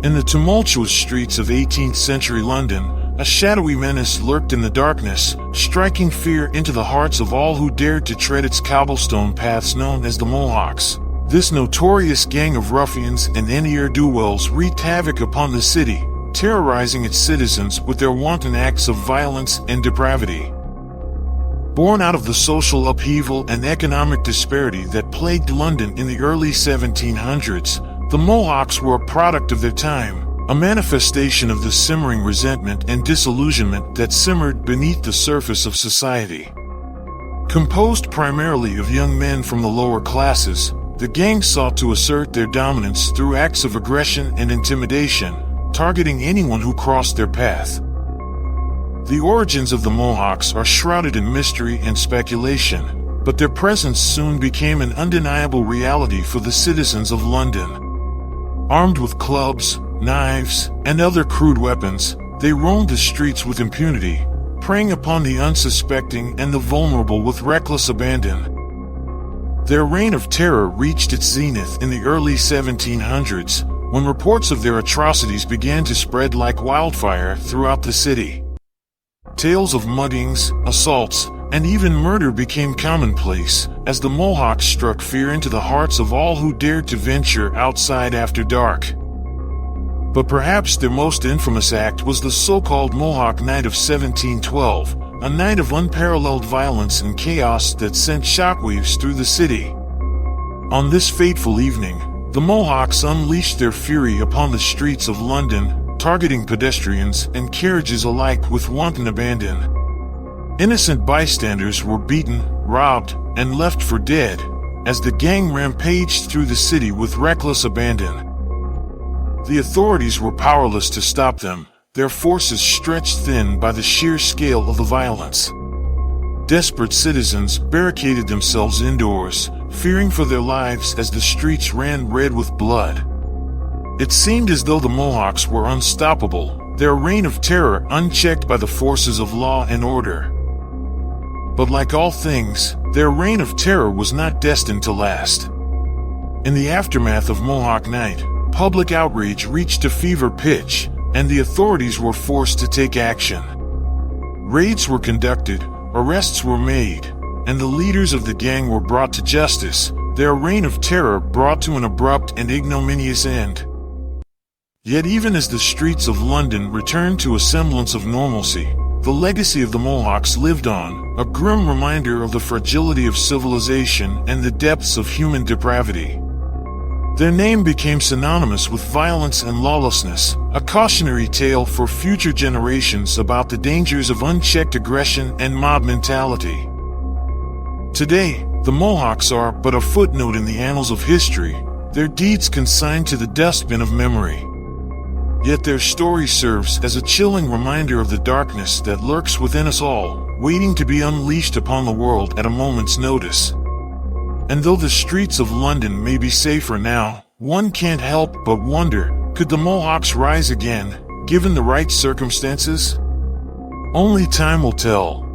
In the tumultuous streets of 18th century London, a shadowy menace lurked in the darkness, striking fear into the hearts of all who dared to tread its cobblestone paths known as the Mohocks. This notorious gang of ruffians and ne'er-do-wells wreaked havoc upon the city, terrorizing its citizens with their wanton acts of violence and depravity. Born out of the social upheaval and economic disparity that plagued London in the early 1700s, the Mohocks were a product of their time, a manifestation of the simmering resentment and disillusionment that simmered beneath the surface of society. Composed primarily of young men from the lower classes, the gang sought to assert their dominance through acts of aggression and intimidation, targeting anyone who crossed their path. The origins of the Mohocks are shrouded in mystery and speculation, but their presence soon became an undeniable reality for the citizens of London. Armed with clubs, knives, and other crude weapons, they roamed the streets with impunity, preying upon the unsuspecting and the vulnerable with reckless abandon. Their reign of terror reached its zenith in the early 1700s, when reports of their atrocities began to spread like wildfire throughout the city. Tales of muggings, assaults, and even murder became commonplace, as the Mohocks struck fear into the hearts of all who dared to venture outside after dark. But perhaps their most infamous act was the so-called Mohawk Night of 1712, a night of unparalleled violence and chaos that sent shockwaves through the city. On this fateful evening, the Mohocks unleashed their fury upon the streets of London, targeting pedestrians and carriages alike with wanton abandon. Innocent bystanders were beaten, robbed, and left for dead, as the gang rampaged through the city with reckless abandon. The authorities were powerless to stop them, their forces stretched thin by the sheer scale of the violence. Desperate citizens barricaded themselves indoors, fearing for their lives as the streets ran red with blood. It seemed as though the Mohocks were unstoppable, their reign of terror unchecked by the forces of law and order. But like all things, their reign of terror was not destined to last. In the aftermath of Mohawk Night, public outrage reached a fever pitch, and the authorities were forced to take action. Raids were conducted, arrests were made, and the leaders of the gang were brought to justice, their reign of terror brought to an abrupt and ignominious end. Yet even as the streets of London returned to a semblance of normalcy, the legacy of the Mohocks lived on, a grim reminder of the fragility of civilization and the depths of human depravity. Their name became synonymous with violence and lawlessness, a cautionary tale for future generations about the dangers of unchecked aggression and mob mentality. Today, the Mohocks are but a footnote in the annals of history, their deeds consigned to the dustbin of memory. Yet their story serves as a chilling reminder of the darkness that lurks within us all, waiting to be unleashed upon the world at a moment's notice. And though the streets of London may be safer now, one can't help but wonder, could the Mohocks rise again, given the right circumstances? Only time will tell.